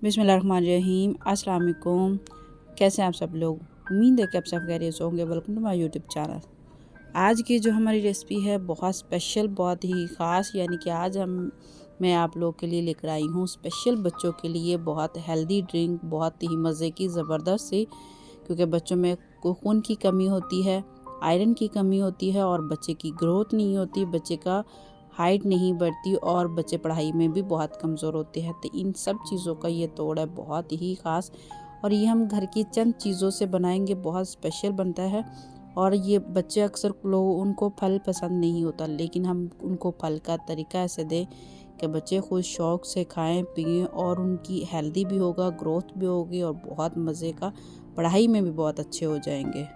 बिस्मिल्लाहिर्रहमानिर्रहीम। अस्सलाम वालेकुम। कैसे हैं आप सब लोग? उम्मीद है कि आप सब खैरियत से होंगे। Welcome to my YouTube channel. आज की जो हमारी रेसिपी है बहुत स्पेशल, बहुत ही ख़ास, यानी कि आज मैं आप लोग के लिए लेकर आई हूँ स्पेशल बच्चों के लिए बहुत हेल्दी ड्रिंक, बहुत ही मज़े की, ज़बरदस्त सी। क्योंकि बच्चों में खून की कमी होती है, आयरन की कमी होती है और बच्चे की ग्रोथ नहीं होती, बच्चे का हाइट नहीं बढ़ती और बच्चे पढ़ाई में भी बहुत कमज़ोर होते हैं। तो इन सब चीज़ों का ये तोड़ है बहुत ही ख़ास, और ये हम घर की चंद चीज़ों से बनाएंगे, बहुत स्पेशल बनता है। और ये बच्चे अक्सर लोग, उनको फल पसंद नहीं होता, लेकिन हम उनको फल का तरीका ऐसे दें कि बच्चे खुद शौक़ से खाएं पिएँ और उनकी हेल्दी भी होगा, ग्रोथ भी होगी और बहुत मज़े का, पढ़ाई में भी बहुत अच्छे हो जाएंगे।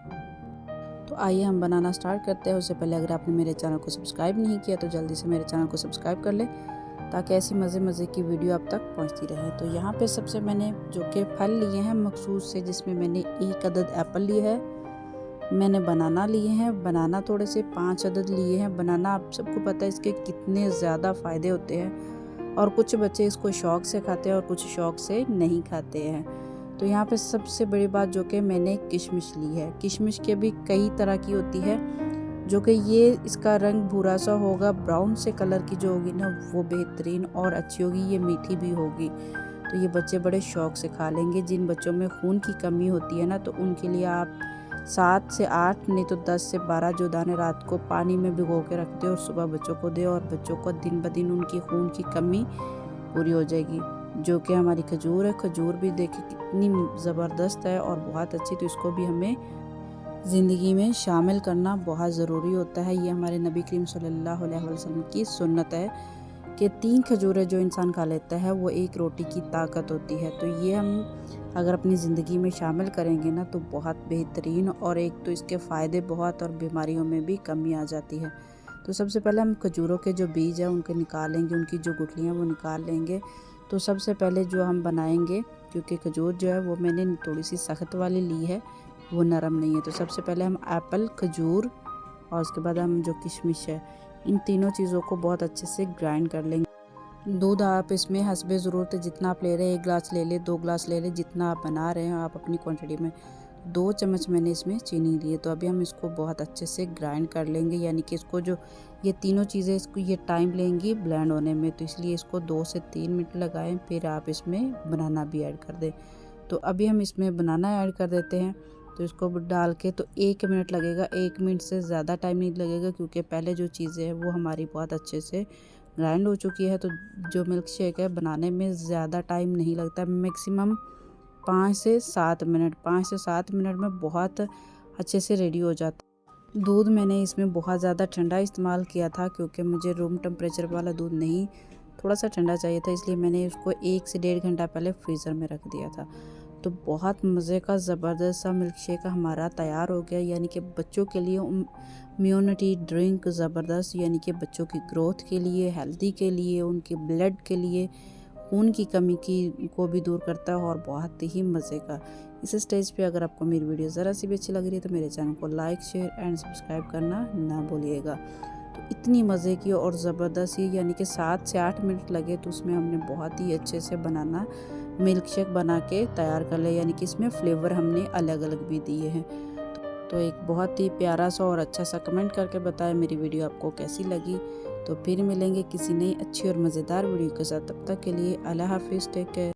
तो आइए हम बनाना स्टार्ट करते हैं। उससे पहले अगर आपने मेरे चैनल को सब्सक्राइब नहीं किया तो जल्दी से मेरे चैनल को सब्सक्राइब कर ले, ताकि ऐसी मज़े की वीडियो आप तक पहुंचती रहे। तो यहाँ पे सबसे मैंने जो कि फल लिए हैं मखसूस से, जिसमें मैंने 1 अदद एप्पल लिया है, मैंने बनाना लिए हैं, बनाना थोड़े से 5 अदद लिए हैं। बनाना आप सबको पता है इसके कितने ज़्यादा फ़ायदे होते हैं, और कुछ बच्चे इसको शौक़ से खाते हैं और कुछ शौक़ से नहीं खाते हैं। तो यहाँ पे सबसे बड़ी बात जो कि मैंने किशमिश ली है। किशमिश के भी कई तरह की होती है, जो कि ये इसका रंग भूरा सा होगा, ब्राउन से कलर की जो होगी ना वो बेहतरीन और अच्छी होगी, ये मीठी भी होगी। तो ये बच्चे बड़े शौक़ से खा लेंगे। जिन बच्चों में खून की कमी होती है ना, तो उनके लिए आप 7 से 8 नहीं तो 10 से 12 जो दाने रात को पानी में भिगो के रख दे और सुबह बच्चों को दे, और बच्चों को दिन ब दिन उनकी खून की कमी पूरी हो जाएगी। जो कि हमारी खजूर है, खजूर भी देखिए कितनी ज़बरदस्त है और बहुत अच्छी, तो इसको भी हमें ज़िंदगी में शामिल करना बहुत ज़रूरी होता है। ये हमारे नबी करीम सल्लल्लाहु अलैहि वसल्लम की सुन्नत है कि 3 खजूरें जो इंसान खा लेता है वो 1 रोटी की ताकत होती है। तो ये हम अगर अपनी ज़िंदगी में शामिल करेंगे ना तो बहुत बेहतरीन, और एक तो इसके फ़ायदे बहुत और बीमारियों में भी कमी आ जाती है। तो सबसे पहले हम खजूरों के जो बीज हैं उनको निकालेंगे, उनकी जो गुठलियाँ वो निकाल लेंगे। तो सबसे पहले जो हम बनाएंगे, क्योंकि खजूर जो है वो मैंने थोड़ी सी सख्त वाली ली है, वो नरम नहीं है। तो सबसे पहले हम एप्पल, खजूर और उसके बाद हम जो किशमिश है, इन तीनों चीज़ों को बहुत अच्छे से ग्राइंड कर लेंगे। दूध आप इसमें हस्बे ज़रूरत है, जितना आप ले रहे हैं, 1 गिलास ले ले, 2 गिलास ले ले, जितना आप बना रहे हैं आप अपनी क्वांटिटी में। 2 चम्मच मैंने इसमें चीनी ली है। तो अभी हम इसको बहुत अच्छे से ग्राइंड कर लेंगे, यानी कि इसको जो ये तीनों चीज़ें, इसको ये टाइम लेंगी ब्लेंड होने में, तो इसलिए इसको 2 से 3 मिनट लगाएं, फिर आप इसमें बनाना भी ऐड कर दें। तो अभी हम इसमें बनाना ऐड कर देते हैं। तो इसको डाल के तो 1 मिनट लगेगा, 1 मिनट से ज़्यादा टाइम नहीं लगेगा, क्योंकि पहले जो चीज़ें हैं वो हमारी बहुत अच्छे से ग्राइंड हो चुकी है। तो जो मिल्क शेक है बनाने में ज़्यादा टाइम नहीं लगता, मैक्सिमम 5 से 7 मिनट, 5 से 7 मिनट में बहुत अच्छे से रेडी हो जाता है। दूध मैंने इसमें बहुत ज़्यादा ठंडा इस्तेमाल किया था, क्योंकि मुझे रूम टेम्परेचर वाला दूध नहीं, थोड़ा सा ठंडा चाहिए था, इसलिए मैंने उसको 1 से 1.5 घंटा पहले फ्रीज़र में रख दिया था। तो बहुत मज़े का ज़बरदस्त सा मिल्क शेक हमारा तैयार हो गया, यानी कि बच्चों के लिए इम्यूनिटी ड्रिंक ज़बरदस्त, यानी कि बच्चों की ग्रोथ के लिए, हेल्दी के लिए, उनके ब्लड के लिए, खून की कमी की को भी दूर करता है और बहुत ही मज़े का। इस स्टेज पे अगर आपको मेरी वीडियो ज़रा सी भी अच्छी लग रही है तो मेरे चैनल को लाइक, शेयर एंड सब्सक्राइब करना ना भूलिएगा। तो इतनी मज़े की और ज़बरदस्त, यानी कि 7 से 8 मिनट लगे, तो उसमें हमने बहुत ही अच्छे से बनाना मिल्क शेक बना के तैयार कर लिया, यानी कि इसमें फ्लेवर हमने अलग अलग भी दिए हैं। तो एक बहुत ही प्यारा सा और अच्छा सा कमेंट करके बताएं मेरी वीडियो आपको कैसी लगी। तो फिर मिलेंगे किसी नई अच्छी और मज़ेदार वीडियो के साथ, तब तक के लिए अल्लाह हाफिज़, टेक केयर।